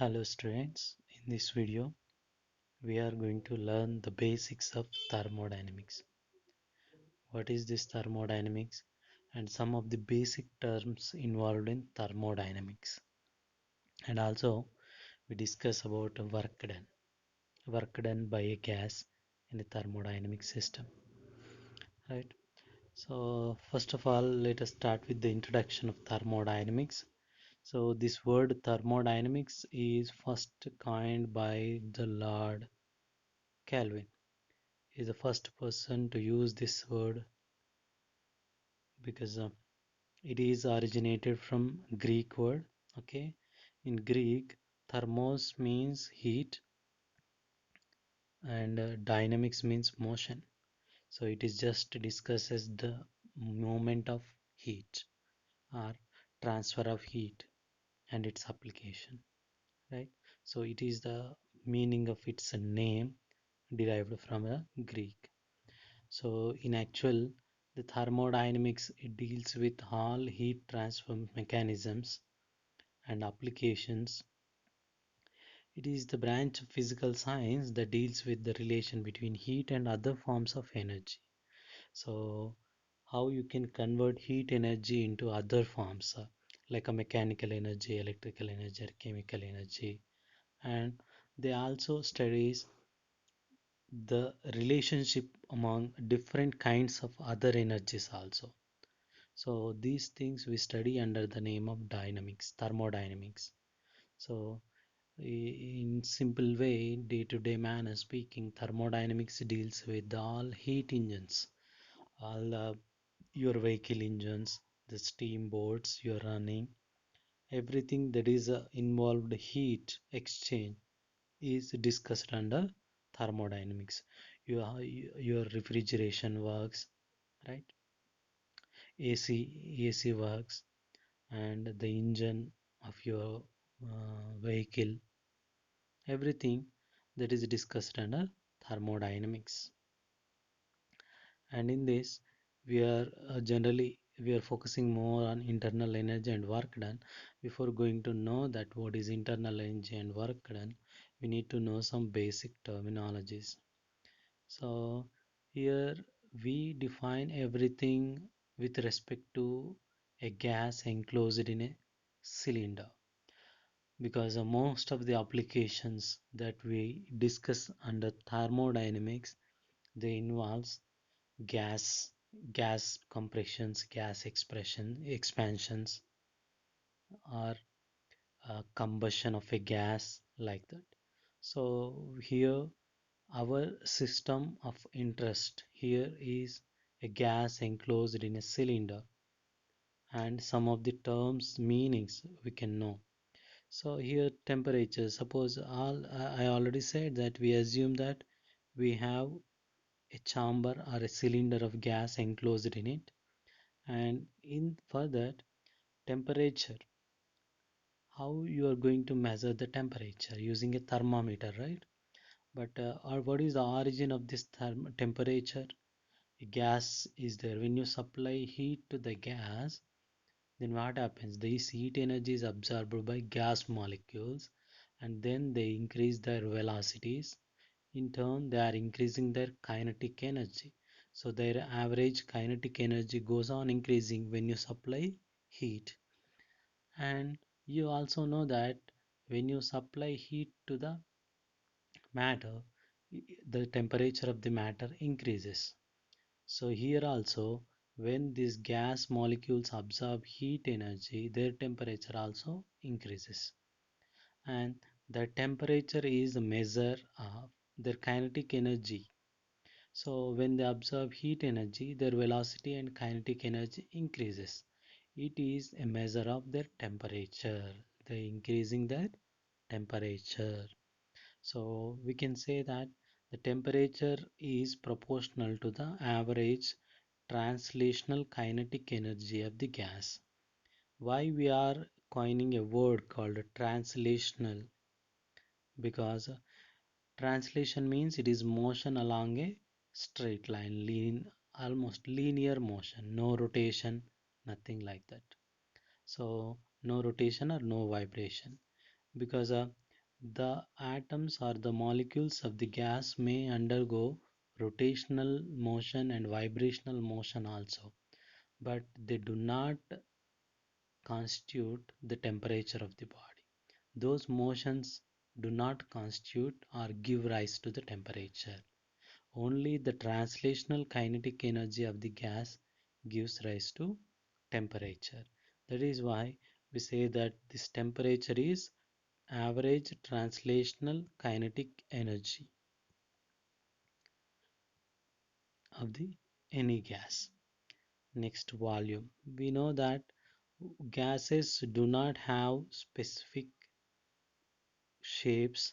Hello students, in this video we are going to learn the basics of thermodynamics. What is this thermodynamics and some of the basic terms involved in thermodynamics. And also we discuss about work done by a gas in a thermodynamic system. Right. So first of all let us start with the introduction of thermodynamics. So this word thermodynamics is first coined by the Lord Kelvin. Is the first person to use this word because it is originated from Greek word. Okay, in Greek, thermos means heat and dynamics means motion. So it is just discusses the movement of heat or transfer of heat and its application, right? So it is the meaning of its name derived from a Greek. So in actual, the thermodynamics it deals with all heat transfer mechanisms and applications. It is the branch of physical science that deals with the relation between heat and other forms of energy. So how you can convert heat energy into other forms like a mechanical energy, electrical energy, or chemical energy. And they also studies the relationship among different kinds of other energies also. So these things we study under the name of dynamics, thermodynamics. So in simple way, day-to-day manner speaking, thermodynamics deals with all heat engines, all your vehicle engines, the steamboats you're running, everything that is involved heat exchange is discussed under thermodynamics. Your refrigeration works, right? AC works, and the engine of your vehicle, everything that is discussed under thermodynamics. And in this we are generally we are focusing more on internal energy and work done. Before going to know that what is internal energy and work done, we need to know some basic terminologies. So here we define everything with respect to a gas enclosed in a cylinder, because most of the applications that we discuss under thermodynamics they involves gas gas compressions, gas expansions, or combustion of a gas like that. So here our system of interest here is a gas enclosed in a cylinder, and some of the terms meanings we can know. So here temperature, suppose all I already said that we assume that we have a chamber or a cylinder of gas enclosed in it, and in for that temperature, how you are going to measure the temperature using a thermometer, right? But or what is the origin of this temperature? A gas is there. When you supply heat to the gas, then what happens? This heat energy is absorbed by gas molecules and then they increase their velocities. In turn, they are increasing their kinetic energy. So their average kinetic energy goes on increasing when you supply heat. And you also know that when you supply heat to the matter, the temperature of the matter increases. So here also, when these gas molecules absorb heat energy, their temperature also increases. And the temperature is a measure of their kinetic energy. So when they absorb heat energy, their velocity and kinetic energy increases. It is a measure of their temperature. They increasing their temperature. So we can say that the temperature is proportional to the average translational kinetic energy of the gas. Why we are coining a word called translational? Because translation means it is motion along a straight line, almost linear motion, no rotation, nothing like that. So no rotation or no vibration, because The atoms or the molecules of the gas may undergo rotational motion and vibrational motion also, but they do not constitute the temperature of the body. Those motions do not constitute or give rise to the temperature. Only the translational kinetic energy of the gas gives rise to temperature. That is why we say that this temperature is average translational kinetic energy of the any gas. Next, volume. We know that gases do not have specific shapes,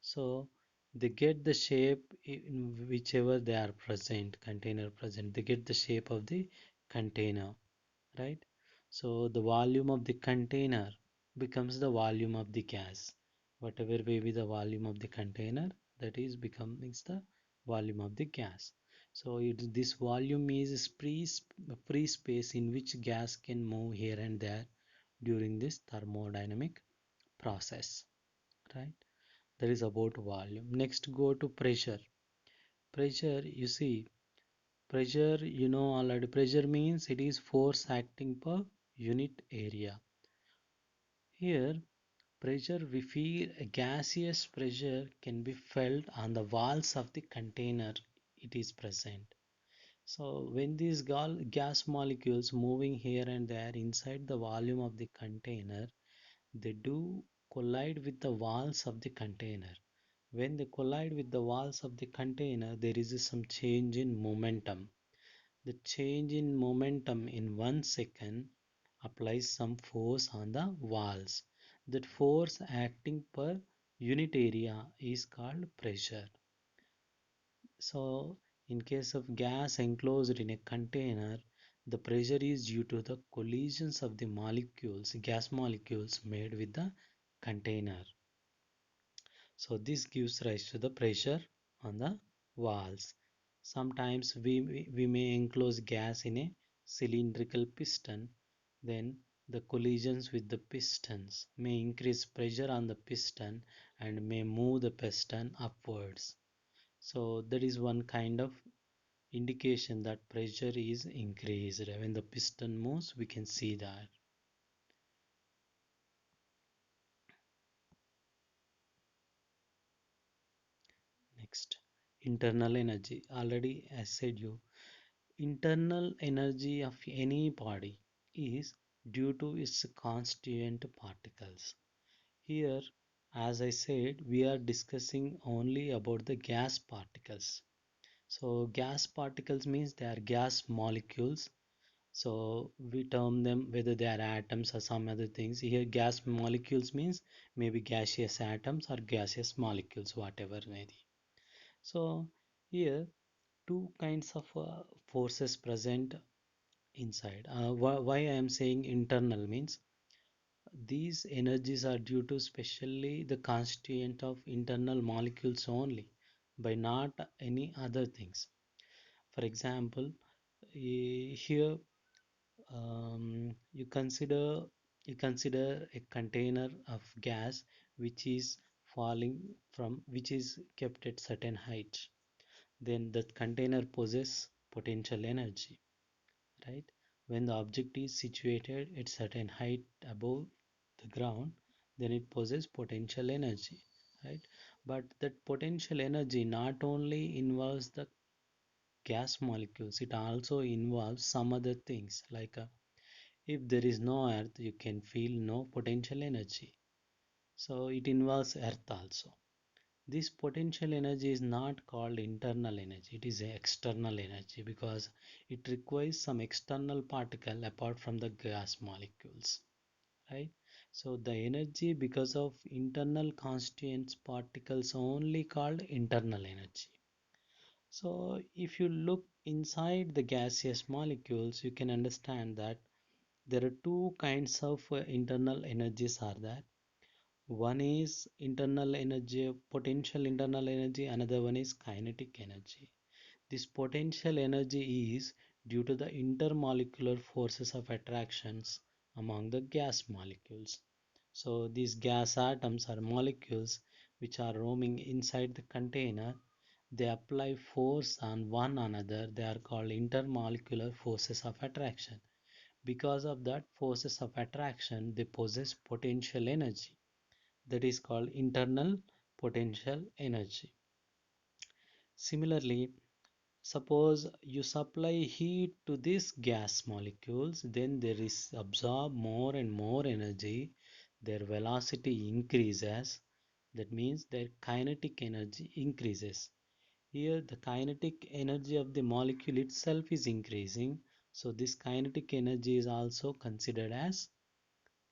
so they get the shape in whichever they are present, container present. They get the shape of the container, right? So the volume of the container becomes the volume of the gas. Whatever may be the volume of the container, that is becomes the volume of the gas. So this volume is free space in which gas can move here and there during this thermodynamic process, right? That is about volume. Next, go to pressure. Pressure, you see, pressure, you know already, pressure means it is force acting per unit area. Here, pressure we feel a gaseous pressure can be felt on the walls of the container it is present. So when these gas molecules moving here and there inside the volume of the container, they do collide with the walls of the container. When they collide with the walls of the container, there is some change in momentum. The change in momentum in 1 second applies some force on the walls. That force acting per unit area is called pressure. So, in case of gas enclosed in a container, the pressure is due to the collisions of the molecules, gas molecules made with the container. So this gives rise to the pressure on the walls. Sometimes we may enclose gas in a cylindrical piston, then the collisions with the pistons may increase pressure on the piston and may move the piston upwards. So that is one kind of indication that pressure is increased. When the piston moves, we can see that. Next, internal energy. Already I said you, internal energy of any body is due to its constituent particles. Here, as I said, we are discussing only about the gas particles. So, gas particles means they are gas molecules. So, we term them whether they are atoms or some other things. Here, gas molecules means maybe gaseous atoms or gaseous molecules, whatever may be. So, here, two kinds of forces present inside. Why I am saying internal means these energies are due to specially the constituent of internal molecules only, by not any other things. For example, here you consider a container of gas which is falling from which is kept at certain height. Then that container possesses potential energy, right? When the object is situated at certain height above the ground, then it possesses potential energy, right? But that potential energy not only involves the gas molecules, it also involves some other things like if there is no earth, you can feel no potential energy. So it involves earth also. This potential energy is not called internal energy, it is external energy because it requires some external particle apart from the gas molecules, right? So the energy because of internal constituents particles only called internal energy. So if you look inside the gaseous molecules, you can understand that there are two kinds of internal energies are there. One is internal energy, potential internal energy, another one is kinetic energy. This potential energy is due to the intermolecular forces of attractions among the gas molecules. So these gas atoms are molecules which are roaming inside the container. They apply force on one another. They are called intermolecular forces of attraction. Because of that forces of attraction, they possess potential energy. That is called internal potential energy. Similarly, suppose you supply heat to these gas molecules, then there is absorb more and more energy. Their velocity increases. That means their kinetic energy increases. Here, the kinetic energy of the molecule itself is increasing. So, this kinetic energy is also considered as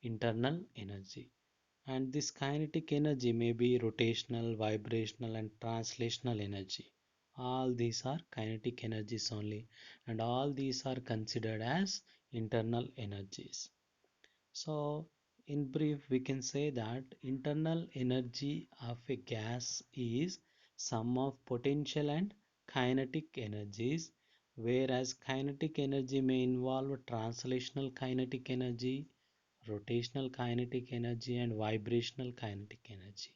internal energy. And this kinetic energy may be rotational, vibrational, and translational energy. All these are kinetic energies only, and all these are considered as internal energies. So, in brief, we can say that internal energy of a gas is sum of potential and kinetic energies, whereas kinetic energy may involve translational kinetic energy, rotational kinetic energy, and vibrational kinetic energy.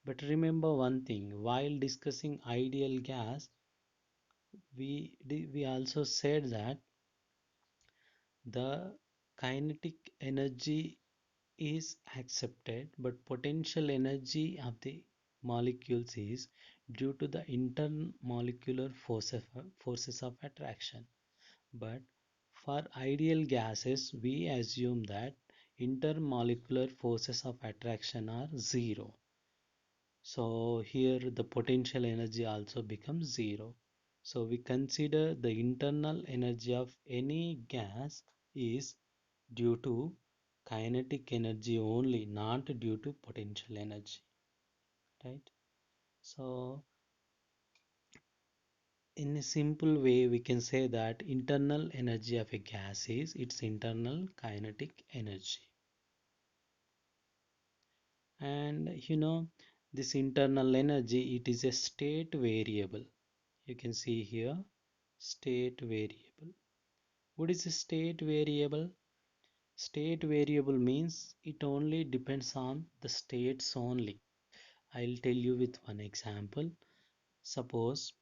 But remember one thing, while discussing ideal gas, we also said that the kinetic energy is accepted, but potential energy of the molecules is due to the intermolecular forces of attraction. But for ideal gases, we assume that intermolecular forces of attraction are zero. So here the potential energy also becomes zero. So we consider the internal energy of any gas is due to kinetic energy only, not due to potential energy, right? So in a simple way, we can say that internal energy of a gas is its internal kinetic energy. And this internal energy, it is a state variable. You can see here, state variable. What is a state variable? State variable means it only depends on the states only. I'll tell you with one example. Suppose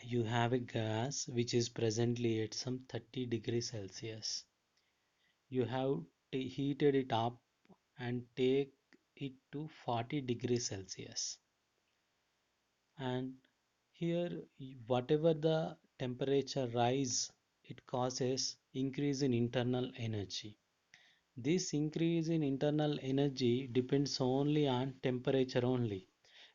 you have a gas which is presently at some 30 degrees Celsius. You have heated it up and take it to 40 degrees Celsius. And here, whatever the temperature rise, it causes increase in internal energy. This increase in internal energy depends only on temperature only.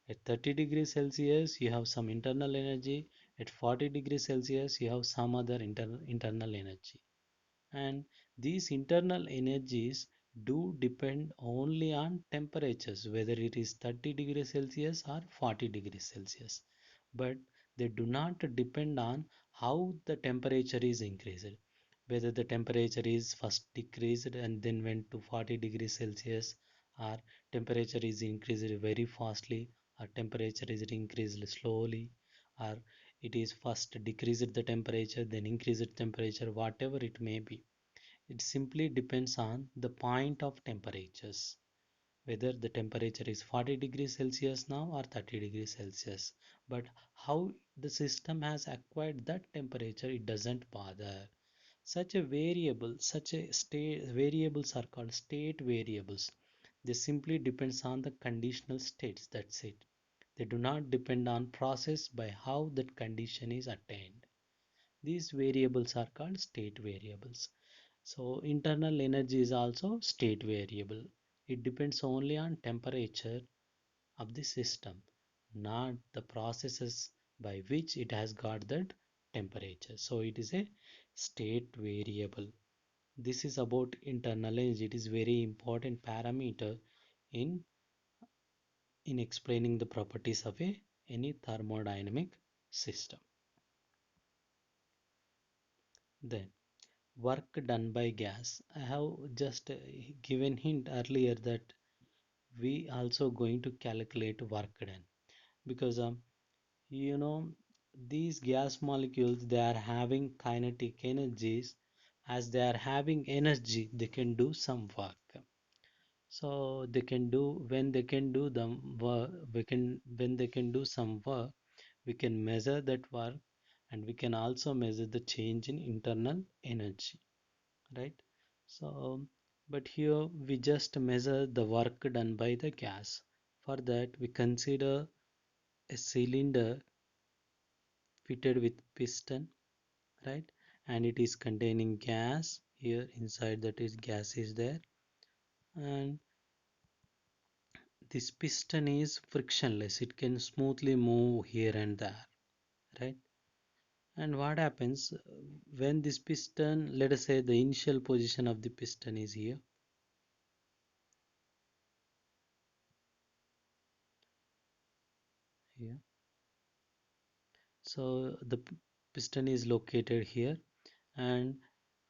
At 30 degrees Celsius, you have some internal energy. At 40 degrees Celsius, you have some other internal energy. And these internal energies do depend only on temperatures, whether it is 30 degrees Celsius or 40 degrees Celsius. But they do not depend on how the temperature is increased, whether the temperature is first decreased and then went to 40 degrees Celsius, or temperature is increased very fastly, or temperature is increased slowly, or it is first decreased the temperature then increased temperature, whatever it may be. It simply depends on the point of temperatures, whether the temperature is 40 degrees Celsius now or 30 degrees Celsius. But how the system has acquired that temperature, it doesn't bother. Such a state variables are called state variables. They simply depends on the conditional states. That's it. They do not depend on process by how that condition is attained. These variables are called state variables. So internal energy is also state variable. It depends only on temperature of the system, not the processes by which it has got that temperature. So it is a state variable. This is about internal energy. It is very important parameter in explaining the properties of any thermodynamic system. Then work done by gas. I have just given hint earlier that we also going to calculate work done, because you know these gas molecules, they are having kinetic energies. As they are having energy, they can do some work. So they can do when they can do the work, we can when they can do some work, we can measure that work, and we can also measure the change in internal energy, right? So, but here we just measure the work done by the gas. For that, we consider a cylinder fitted with piston, right? And it is containing gas. Here inside that is gas is there, and this piston is frictionless. It can smoothly move here and there, right? And what happens when this piston, let us say the initial position of the piston is here. So the piston is located here, and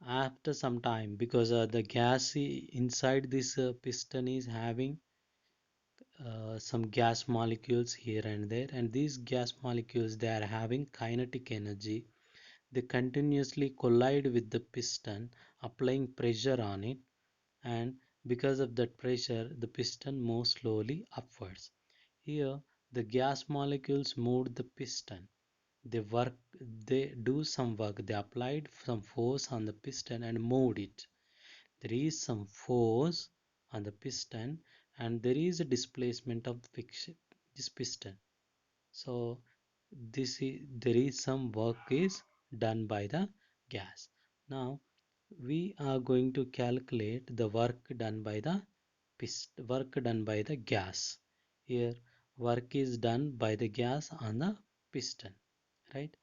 after some time, because the gas inside this piston is having some gas molecules here and there, and these gas molecules they are having kinetic energy. They continuously collide with the piston, applying pressure on it, and because of that pressure, the piston moves slowly upwards. Here, the gas molecules moved the piston. They work, they do some work. They applied some force on the piston and moved it. There is some force on the piston, and there is a displacement of this piston. So there is some work is done by the gas. Now we are going to calculate the work done by the gas. Here work is done by the gas on the piston, right?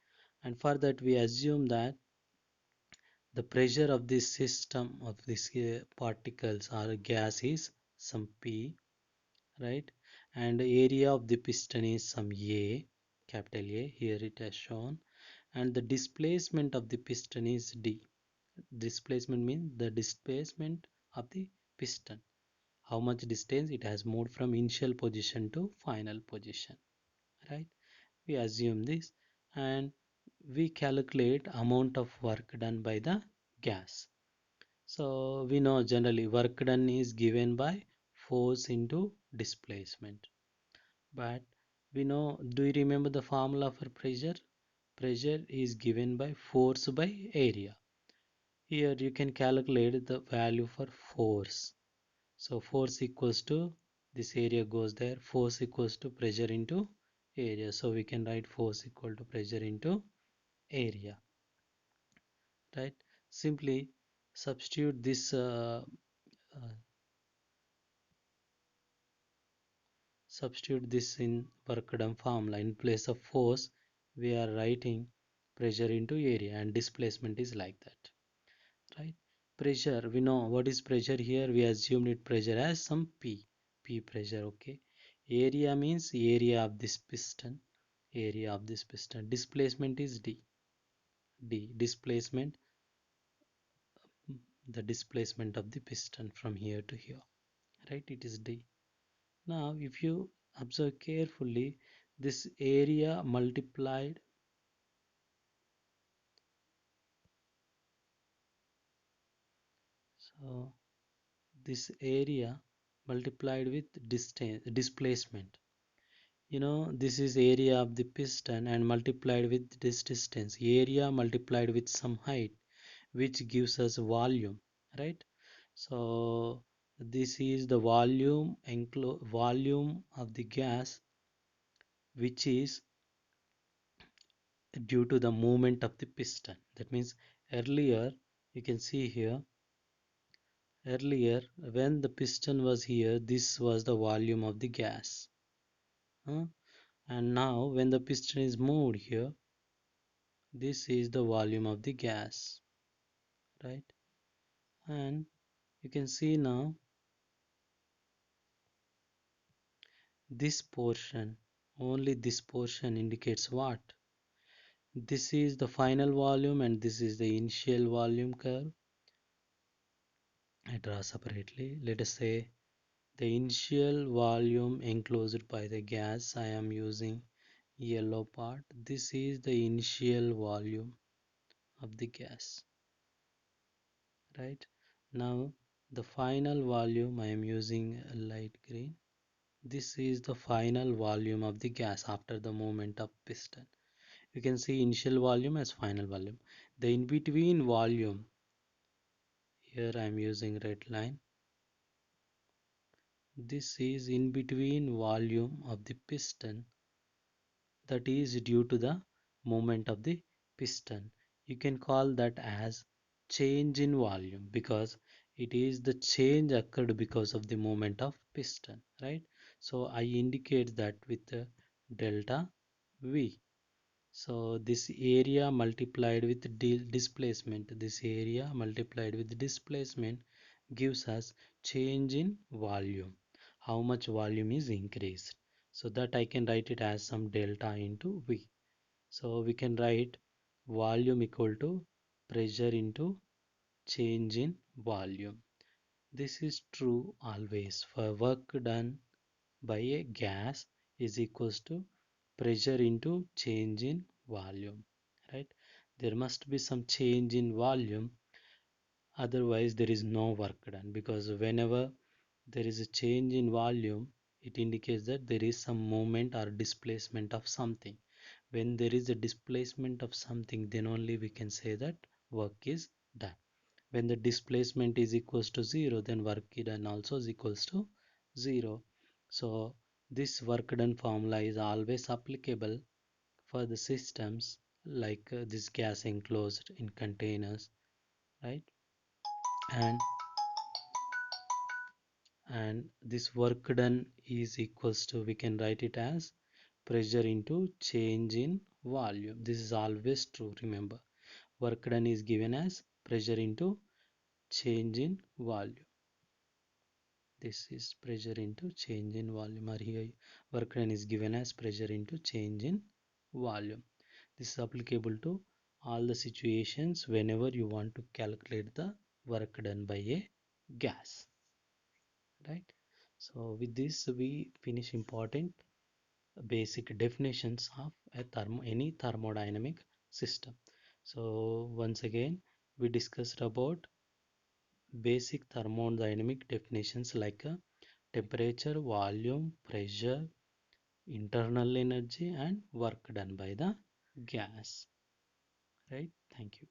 And for that we assume that the pressure of this system of these particles or gas is some P, right? And the area of the piston is some A, capital A, here it has shown, and the displacement of the piston is D. Displacement means the displacement of the piston, how much distance it has moved from initial position to final position, right? We assume this, and we calculate amount of work done by the gas. So we know generally work done is given by force into displacement. But we know, do you remember the formula for pressure? Pressure is given by force by area. Here you can calculate the value for force. So force equals to this area goes there. Force equals to pressure into area. So we can write force equal to pressure into area, right? Simply substitute this substitute this in work done formula. In place of force, we are writing pressure into area, and displacement is like that, right? Pressure, we know what is pressure here. We assumed it pressure as some P pressure, okay? Area means area of this piston, area of this piston. Displacement is D. Displacement, the displacement of the piston from here to here, right? It is D. Now, if you observe carefully, this area multiplied, so this area multiplied with distance, displacement. You know, this is area of the piston and multiplied with this distance. Area multiplied with some height, which gives us volume, right? So this is the volume of the gas, which is due to the movement of the piston. That means earlier, you can see here, earlier when the piston was here, this was the volume of the gas. Huh? And now when the piston is moved here, this is the volume of the gas, right? And you can see now this portion, only this portion indicates what? This is the final volume and this is the initial volume curve. I draw separately. Let us say the initial volume enclosed by the gas, I am using yellow part. This is the initial volume of the gas, right? Now The final volume, I am using a light green. This is the final volume of the gas after the movement of piston. You can see initial volume as final volume. The in between volume, here I am using red line. This is in between volume of the piston, that is due to the movement of the piston. You can call that as change in volume because it is the change occurred because of the movement of piston, right? So I indicate that with the delta V. So this area multiplied with displacement, this area multiplied with displacement gives us change in volume, how much volume is increased. So that I can write it as some delta into V. So we can write volume equal to pressure into change in volume. This is true always for work done by a gas is equals to pressure into change in volume, right? There must be some change in volume, otherwise there is no work done, because whenever there is a change in volume, it indicates that there is some movement or displacement of something. When there is a displacement of something, then only we can say that work is done. When the displacement is equals to 0, then work done also is equals to 0. So this work done formula is always applicable for the systems like this gas enclosed in containers, right? And and this work done is equals to, we can write it as pressure into change in volume. This is always true, remember. Work done is given as pressure into change in volume. This is pressure into change in volume, or here work done is given as pressure into change in volume. This is applicable to all the situations whenever you want to calculate the work done by a gas, right? So with this we finish important basic definitions of any thermodynamic system. So once again we discussed about basic thermodynamic definitions like temperature, volume, pressure, internal energy and work done by the gas, right? Thank you.